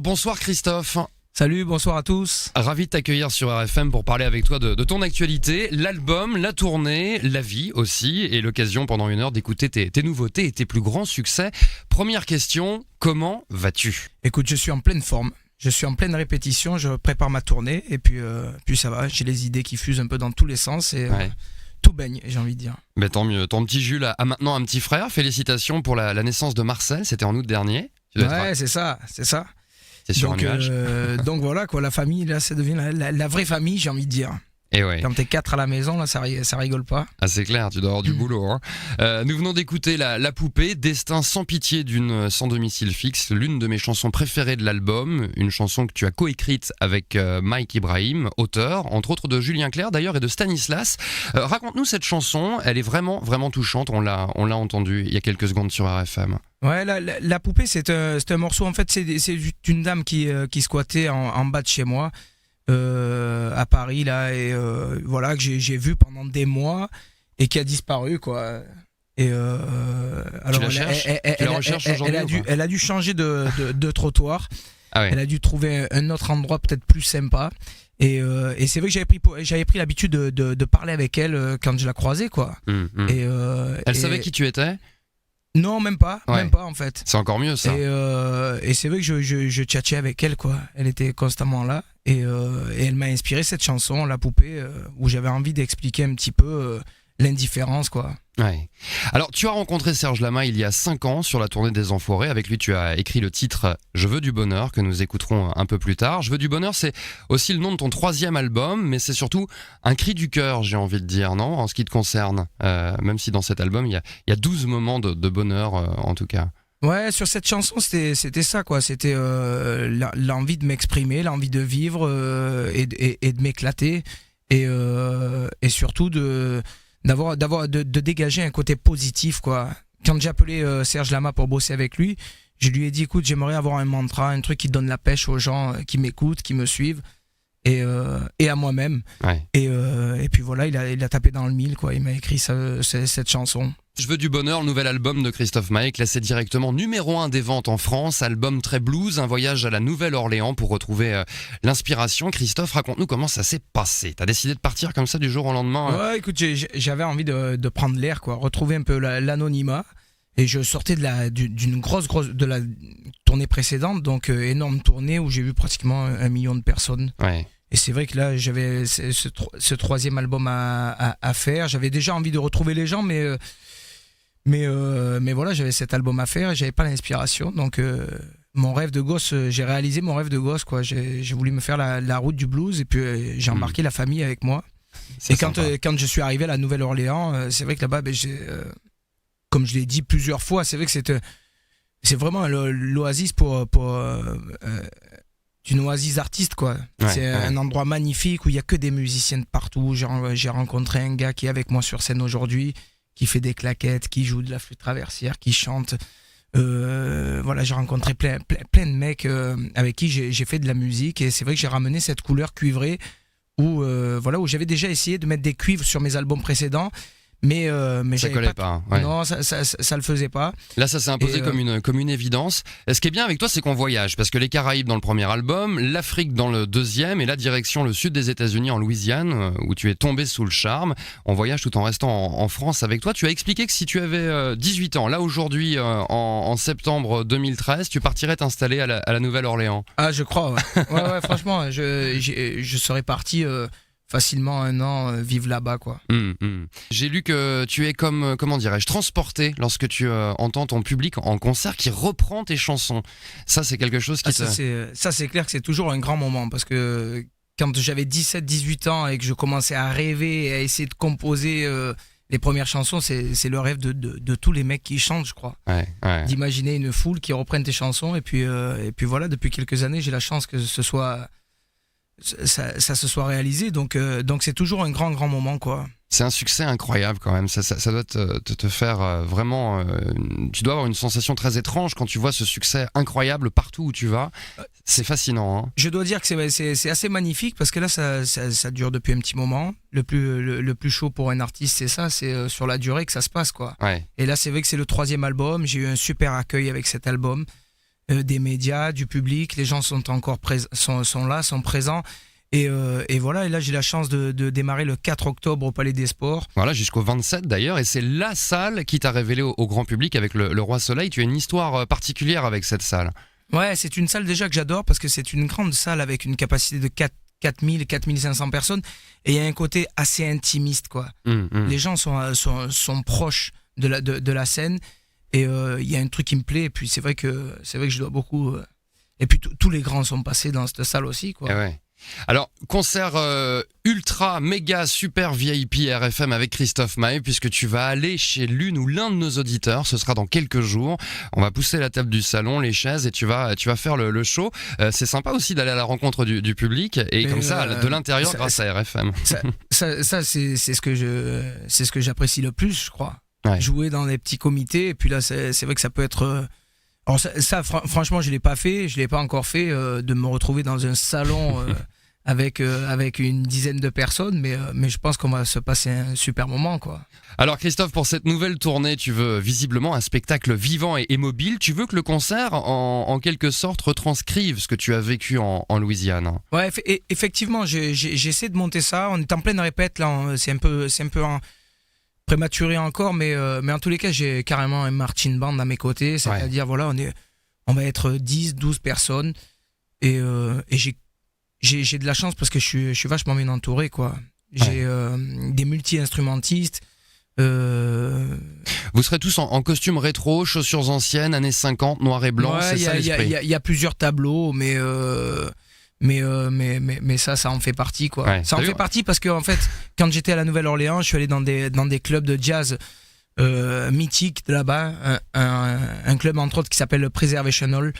Bonsoir Christophe. Salut, bonsoir à tous. Ravi de t'accueillir sur RFM pour parler avec toi de ton actualité, l'album, la tournée, la vie aussi, et l'occasion pendant une heure d'écouter tes nouveautés et tes plus grands succès. Première question, comment vas-tu ? Écoute, je suis en pleine forme. Je suis en pleine répétition, je prépare ma tournée et puis ça va, j'ai les idées qui fusent un peu dans tous les sens et tout baigne, j'ai envie de dire. Mais tant mieux, ton petit Jules a maintenant un petit frère, félicitations pour la naissance de Marcel, c'était en août dernier. Ouais, c'est ça. C'est sur un nuage. Donc voilà, quoi, la famille, là, ça devient la vraie famille, j'ai envie de dire. Et ouais. Quand t'es 4 à la maison, là, ça rigole pas. Ah, c'est clair, tu dois avoir du boulot. Hein. Nous venons d'écouter la Poupée, destin sans pitié d'une sans domicile fixe, l'une de mes chansons préférées de l'album, une chanson que tu as coécrite avec Mike Ibrahim, auteur, entre autres de Julien Clerc d'ailleurs et de Stanislas. Raconte-nous cette chanson, elle est vraiment, vraiment touchante, on l'a entendue il y a quelques secondes sur RFM. Ouais, la Poupée, c'est un morceau, en fait, c'est une dame qui squattait en bas de chez moi. À Paris là et voilà que j'ai vu pendant des mois et qui a disparu quoi et alors elle a dû changer de trottoir. Ah ouais. Elle a dû trouver un autre endroit peut-être plus sympa et c'est vrai que j'avais pris l'habitude de parler avec elle quand je la croisais quoi. Et elle savait qui tu étais? Non, même pas en fait. C'est encore mieux ça. Et c'est vrai que je tchatchais avec elle quoi. Elle était constamment là et elle m'a inspiré cette chanson, La Poupée, où j'avais envie d'expliquer un petit peu l'indifférence quoi. Ouais. Alors tu as rencontré Serge Lama il y a 5 ans sur la tournée des Enfoirés. Avec lui tu as écrit le titre Je veux du bonheur que nous écouterons un peu plus tard. Je veux du bonheur, c'est aussi le nom de ton 3e album, mais c'est surtout un cri du cœur, j'ai envie de dire, non, en ce qui te concerne, même si dans cet album il y a 12 moments de bonheur en tout cas. Ouais, sur cette chanson c'était ça quoi, c'était l'envie de m'exprimer, l'envie de vivre et de m'éclater et surtout de dégager un côté positif quoi. Quand j'ai appelé Serge Lama pour bosser avec lui, je lui ai dit écoute, j'aimerais avoir un mantra, un truc qui donne la pêche aux gens qui m'écoutent, qui me suivent et à moi-même. Ouais. Et puis voilà, il a tapé dans le mille quoi, il m'a écrit cette chanson. Je veux du bonheur, le nouvel album de Christophe Maé, classé directement numéro 1 des ventes en France, album très blues, un voyage à la Nouvelle-Orléans pour retrouver l'inspiration. Christophe, raconte-nous comment ça s'est passé. T'as décidé de partir comme ça du jour au lendemain? Ouais, écoute, j'avais envie de prendre l'air, quoi, retrouver un peu l'anonymat. Et je sortais d'une grosse de la tournée précédente, donc énorme tournée où j'ai vu pratiquement 1 million de personnes. Ouais. Et c'est vrai que là, j'avais ce 3e album à faire. J'avais déjà envie de retrouver les gens, mais voilà, j'avais cet album à faire et j'avais pas l'inspiration. Donc mon rêve de gosse, j'ai réalisé mon rêve de gosse quoi. J'ai voulu me faire la route du blues et puis j'ai embarqué la famille avec moi. Et quand je suis arrivé à la Nouvelle-Orléans, c'est vrai que là-bas, comme je l'ai dit plusieurs fois, c'est vrai que c'est vraiment l'oasis pour une oasis artiste quoi. Ouais, c'est un endroit magnifique où il y a que des musiciens de partout. J'ai rencontré un gars qui est avec moi sur scène aujourd'hui, qui fait des claquettes, qui joue de la flûte traversière, qui chante. Voilà, j'ai rencontré plein de mecs avec qui j'ai fait de la musique et c'est vrai que j'ai ramené cette couleur cuivrée où j'avais déjà essayé de mettre des cuivres sur mes albums précédents, mais ça collait pas. Ouais. Non, ça le faisait pas. Là, ça s'est imposé comme une évidence. Ce qui est bien avec toi, c'est qu'on voyage, parce que les Caraïbes dans le premier album, l'Afrique dans le 2e, et la direction le sud des États-Unis en Louisiane, où tu es tombé sous le charme. On voyage tout en restant en France avec toi. Tu as expliqué que si tu avais 18 ans, là aujourd'hui, en septembre 2013, tu partirais t'installer à la Nouvelle-Orléans. Ah, je crois. Ouais, franchement, je serais parti. Facilement 1 an vivre là-bas quoi. J'ai lu que tu es comme, comment dirais-je, transporté lorsque tu entends ton public en concert qui reprend tes chansons. Ça c'est quelque chose qui ça c'est clair que c'est toujours un grand moment parce que quand j'avais 17-18 ans et que je commençais à rêver et à essayer de composer les premières chansons, c'est le rêve de tous les mecs qui chantent, je crois. Ouais. D'imaginer une foule qui reprenne tes chansons et puis voilà, depuis quelques années j'ai la chance que ça se soit réalisé, donc c'est toujours un grand moment quoi. C'est un succès incroyable quand même, ça doit te faire vraiment, tu dois avoir une sensation très étrange quand tu vois ce succès incroyable partout où tu vas, c'est fascinant hein. Je dois dire que c'est assez magnifique parce que là ça dure depuis un petit moment, le plus chaud pour un artiste c'est sur la durée que ça se passe quoi. Ouais. Et là c'est vrai que c'est le 3e album, j'ai eu un super accueil avec cet album. des médias, du public. Les gens sont encore sont là, sont présents. Et voilà, et là j'ai la chance de démarrer le 4 octobre au Palais des Sports. Voilà, jusqu'au 27 d'ailleurs, et c'est la salle qui t'a révélé au grand public avec le Roi Soleil. Tu as une histoire particulière avec cette salle. Ouais, c'est une salle déjà que j'adore parce que c'est une grande salle avec une capacité de 4500 personnes, et il y a un côté assez intimiste, quoi. Les gens sont proches de la scène, et il y a un truc qui me plaît, et puis c'est vrai que je dois beaucoup... et puis tous les grands sont passés dans cette salle aussi, quoi. Et ouais. Alors, concert ultra, méga, super VIP RFM avec Christophe Maé, puisque tu vas aller chez l'une ou l'un de nos auditeurs. Ce sera dans quelques jours. On va pousser la table du salon, les chaises, et tu vas faire le show. C'est sympa aussi d'aller à la rencontre du public, et comme ça, de l'intérieur, grâce à RFM. Ça c'est ce que j'apprécie le plus, je crois. Ouais. Jouer dans des petits comités, et puis là, c'est vrai que ça peut être... Alors franchement, je l'ai pas fait, je l'ai pas encore fait, de me retrouver dans un salon avec une dizaine de personnes, mais je pense qu'on va se passer un super moment, quoi. Alors Christophe, pour cette nouvelle tournée, tu veux visiblement un spectacle vivant et mobile. Tu veux que le concert, en quelque sorte, retranscrive ce que tu as vécu en Louisiane. Ouais, effectivement, j'essaie de monter ça. On est en pleine répète là, c'est un peu prématuré encore, mais en tous les cas, j'ai carrément un marching band à mes côtés, c'est-à-dire voilà, on va être 10, 12 personnes, et j'ai de la chance parce que je suis vachement bien entouré, quoi. J'ai des multi-instrumentistes. Vous serez tous en costume rétro, chaussures anciennes, années 50, noir et blanc, c'est ça l'esprit. Il y a plusieurs tableaux, mais ça en fait partie, quoi. Ouais, ça en fait partie parce que en fait, quand j'étais à la Nouvelle-Orléans, je suis allé dans des clubs de jazz mythiques de là-bas, un club entre autres qui s'appelle le Preservation Hall,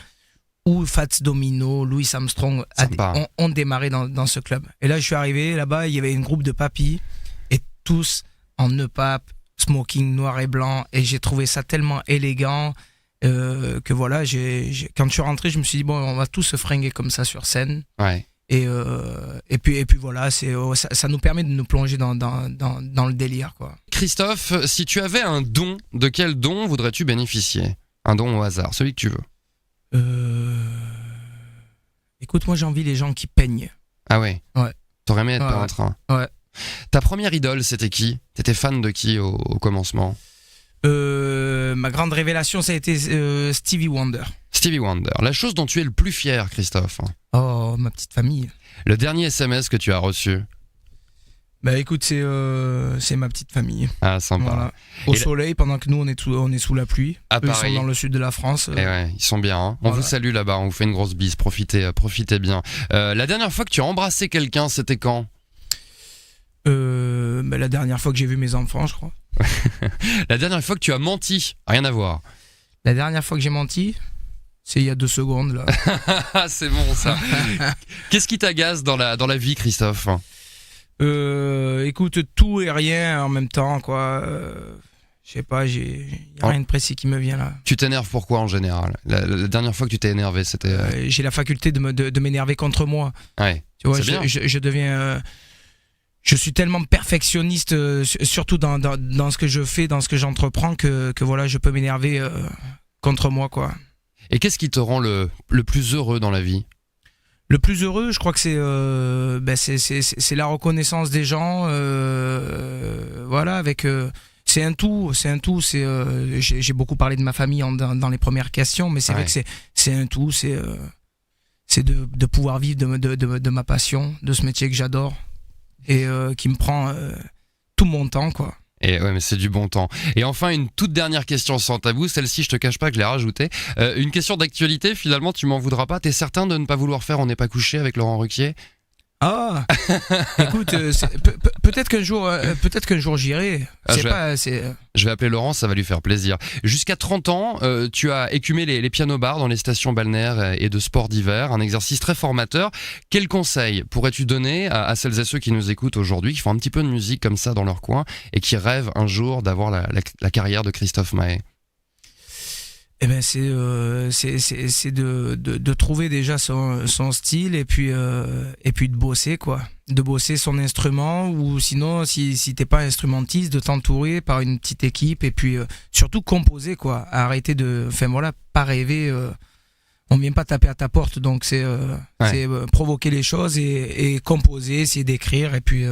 où Fats Domino, Louis Armstrong ont démarré dans ce club. Et là, je suis arrivé là-bas, il y avait une groupe de papis, et tous en nœud-pape, smoking noir et blanc, et j'ai trouvé ça tellement élégant. Que voilà, quand je suis rentré, je me suis dit bon, on va tous se fringuer comme ça sur scène. Ouais. Et puis voilà, ça nous permet de nous plonger dans le délire, quoi. Christophe, si tu avais un don, de quel don voudrais-tu bénéficier? Un don au hasard, celui que tu veux. Écoute, moi j'ai envie les gens qui peignent. Ah ouais. Ouais. T'aurais aimé être peintre. Ouais. Ta première idole, c'était qui? T'étais fan de qui au commencement? Ma grande révélation, ça a été Stevie Wonder. Stevie Wonder. La chose dont tu es le plus fier, Christophe? Oh, ma petite famille. Le dernier SMS que tu as reçu? Bah écoute, c'est ma petite famille. Ah, sympa. Voilà. Au soleil, pendant que nous on est sous la pluie. À Eux, Paris. ils sont dans le sud de la France. Et ouais, ils sont bien. Hein. On vous salue là-bas, on vous fait une grosse bise. Profitez bien. La dernière fois que tu as embrassé quelqu'un, c'était quand? La dernière fois que j'ai vu mes enfants, je crois. La dernière fois que tu as menti? Rien à voir. La dernière fois que j'ai menti, c'est il y a 2 secondes là. C'est bon ça. Qu'est-ce qui t'agace dans la vie, Christophe? Écoute, tout et rien en même temps, quoi. Je sais pas, y a rien de précis qui me vient là. Tu t'énerves pourquoi en général? La dernière fois que tu t'es énervé, c'était... J'ai la faculté de m'énerver contre moi. Ouais. Tu vois, bien. je deviens... je suis tellement perfectionniste, surtout dans ce que je fais, dans ce que j'entreprends, que voilà, je peux m'énerver contre moi, quoi. Et qu'est-ce qui te rend le plus heureux dans la vie? Le plus heureux, je crois que c'est la reconnaissance des gens. Voilà, avec... c'est un tout. J'ai beaucoup parlé de ma famille dans les premières questions, mais c'est vrai que c'est un tout. C'est de pouvoir vivre de ma passion, de ce métier que j'adore, et qui me prend tout mon temps, quoi. Et ouais, mais c'est du bon temps. Et enfin, une toute dernière question sans tabou. Celle-ci, je te cache pas que je l'ai rajoutée. Une question d'actualité, finalement, tu m'en voudras pas. T'es certain de ne pas vouloir faire On n'est pas couché avec Laurent Ruquier? Ah, écoute, peut-être qu'un jour j'irai. Je vais appeler Laurent, ça va lui faire plaisir. Jusqu'à 30 ans, tu as écumé les piano-bars dans les stations balnéaires et de sport d'hiver, un exercice très formateur. Quel conseil pourrais-tu donner à celles et ceux qui nous écoutent aujourd'hui, qui font un petit peu de musique comme ça dans leur coin et qui rêvent un jour d'avoir la carrière de Christophe Maé? Eh ben c'est de trouver déjà son style, et puis de bosser, quoi, de bosser son instrument, ou sinon si t'es pas instrumentiste, de t'entourer par une petite équipe, et puis surtout composer, quoi, arrêter pas rêver, On vient pas taper à ta porte, donc c'est provoquer les choses et composer, essayer d'écrire et puis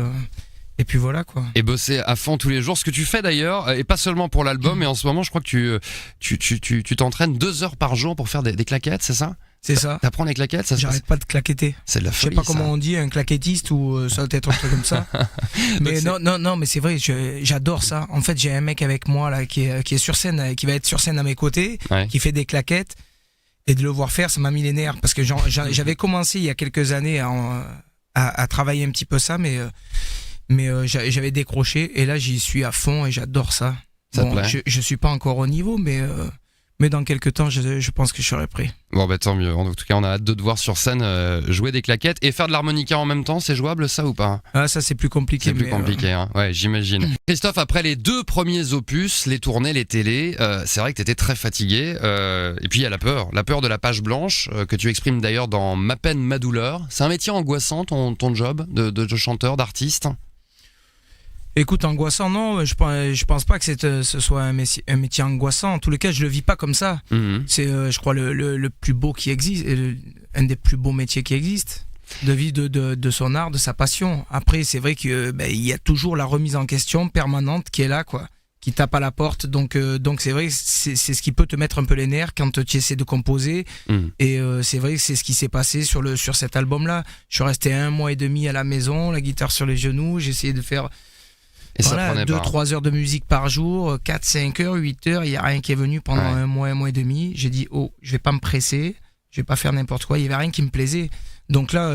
voilà quoi. Et bosser à fond tous les jours, ce que tu fais d'ailleurs, et pas seulement pour l'album, mais en ce moment je crois que tu t'entraînes 2 heures par jour pour faire des claquettes, c'est ça? C'est ça. T'apprends les claquettes, ça se passe. J'arrête pas de claquetter. C'est de la Je sais folie. pas comment on dit, un claquettiste ou ça doit être un truc comme ça. Mais non, mais c'est vrai, j'adore ça. En fait, j'ai un mec avec moi là qui est sur scène, qui va être sur scène à mes côtés, qui fait des claquettes. Et de le voir faire, ça m'a mis les nerfs parce que j'avais commencé il y a quelques années à travailler un petit peu ça, mais j'avais décroché et là j'y suis à fond et j'adore ça. Ça te plaît? Je suis pas encore au niveau, mais dans quelques temps, je pense que je serai prêt. Bon, bah tant mieux. En tout cas, on a hâte de te voir sur scène jouer des claquettes et faire de l'harmonica en même temps. C'est jouable, ça, ou pas? Ah, ça, c'est plus compliqué. C'est plus compliqué, hein. Ouais, j'imagine. Christophe, après les 2 premiers opus, les tournées, les télés, c'est vrai que t'étais très fatigué. Et puis, il y a la peur de la page blanche, que tu exprimes d'ailleurs dans Ma peine, ma douleur. C'est un métier angoissant, ton job de chanteur, d'artiste? Écoute, angoissant, non, je pense pas que ce soit un métier angoissant. En tous les cas, je le vis pas comme ça. C'est, je crois, le plus beau qui existe, un des plus beaux métiers qui existent. De vivre de son art, de sa passion. Après, c'est vrai que il y a toujours la remise en question permanente qui est là, quoi, qui tape à la porte. Donc c'est vrai que c'est ce qui peut te mettre un peu les nerfs quand tu essaies de composer. Et c'est vrai que c'est ce qui s'est passé sur cet album-là. Je suis resté 1 mois et demi à la maison, la guitare sur les genoux, j'ai essayé de faire... Et voilà, 2-3 heures de musique par jour, 4-5 heures, 8 heures, il n'y a rien qui est venu pendant 1 mois et demi. J'ai dit, je vais pas me presser, je vais pas faire n'importe quoi, il n'y avait rien qui me plaisait. Donc là,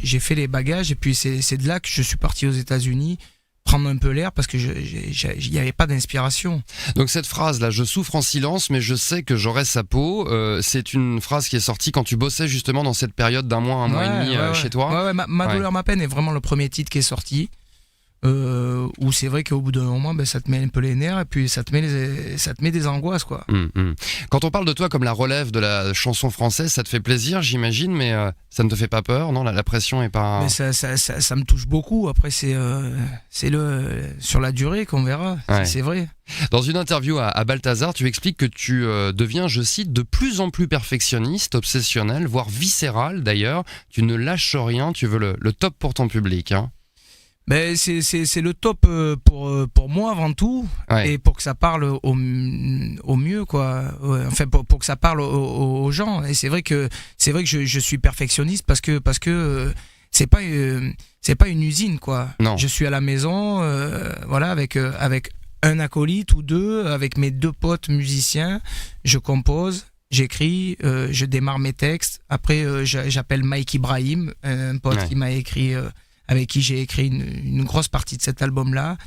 j'ai fait les bagages et puis c'est de là que je suis parti aux États-Unis prendre un peu l'air parce que il n'y avait pas d'inspiration. Donc cette phrase là, je souffre en silence mais je sais que j'aurai sa peau, c'est une phrase qui est sortie quand tu bossais justement dans cette période d'un mois, un mois et demi chez toi. Ma douleur, ma peine est vraiment le premier titre qui est sorti. Où c'est vrai qu'au bout d'un moment ça te met un peu les nerfs et puis ça te met des angoisses quoi. Quand on parle de toi comme la relève de la chanson française, ça te fait plaisir j'imagine, mais ça ne te fait pas peur, non? La pression est pas... Mais ça me touche beaucoup. Après c'est sur la durée qu'on verra. C'est vrai. Dans une interview à Balthazar, tu expliques que tu deviens, je cite, de plus en plus perfectionniste, obsessionnel, voire viscéral d'ailleurs. Tu ne lâches rien, tu veux le top pour ton public, hein. Ben c'est le top pour moi avant tout, et pour que ça parle au mieux quoi. Enfin pour que ça parle aux gens. Et c'est vrai que je suis perfectionniste parce que c'est pas une usine quoi. Non. Je suis à la maison voilà avec un acolyte ou 2, avec mes 2 potes musiciens, je compose. J'écris, je démarre mes textes. Après, j'appelle Mike Ibrahim, un pote qui m'a écrit, avec qui j'ai écrit une grosse partie de cet album-là.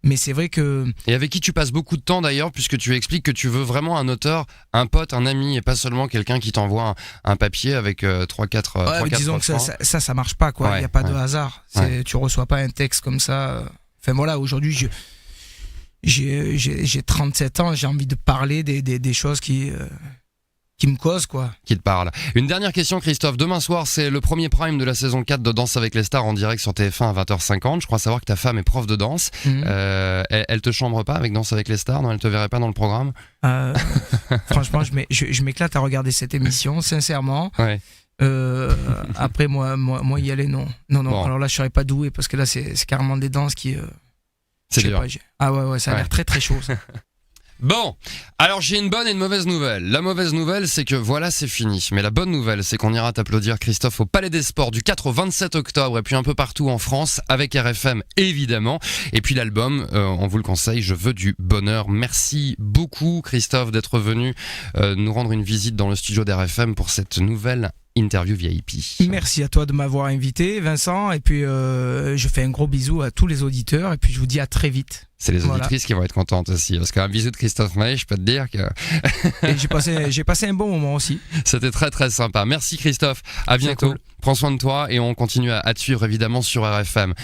Mais c'est vrai que... Et avec qui tu passes beaucoup de temps d'ailleurs, puisque tu expliques que tu veux vraiment un auteur, un pote, un ami, et pas seulement quelqu'un qui t'envoie un papier avec 3-4 disons que ça marche pas, quoi. Il n'y a pas de hasard. Tu reçois pas un texte comme ça. Enfin voilà, aujourd'hui, j'ai 37 ans, j'ai envie de parler des choses qui me causent quoi. Qui te parle. Une dernière question Christophe, demain soir c'est le premier prime de la saison 4 de Danse avec les stars en direct sur TF1 à 20h50. Je crois savoir que ta femme est prof de danse. Elle te chambre pas avec Danse avec les stars? Non, elle te verrait pas dans le programme? Franchement je m'éclate à regarder cette émission sincèrement. Après moi y aller non. Bon. Alors là je serais pas doué parce que là c'est carrément des danses qui c'est dur. Ça a l'air très très chaud ça. Bon, alors j'ai une bonne et une mauvaise nouvelle. La mauvaise nouvelle, c'est que voilà, c'est fini. Mais la bonne nouvelle, c'est qu'on ira t'applaudir, Christophe, au Palais des Sports du 4 au 27 octobre et puis un peu partout en France, avec RFM évidemment. Et puis l'album, on vous le conseille, Je veux du bonheur. Merci beaucoup, Christophe, d'être venu nous rendre une visite dans le studio d'RFM pour cette nouvelle interview VIP. Merci à toi de m'avoir invité, Vincent. Et puis je fais un gros bisou à tous les auditeurs et puis je vous dis à très vite. C'est les auditrices qui vont être contentes aussi, parce qu'un bisou de Christophe Maé, je peux te dire que... Et j'ai passé un bon moment aussi. C'était très très sympa. Merci Christophe, à bientôt. Cool. Prends soin de toi et on continue à te suivre évidemment sur RFM.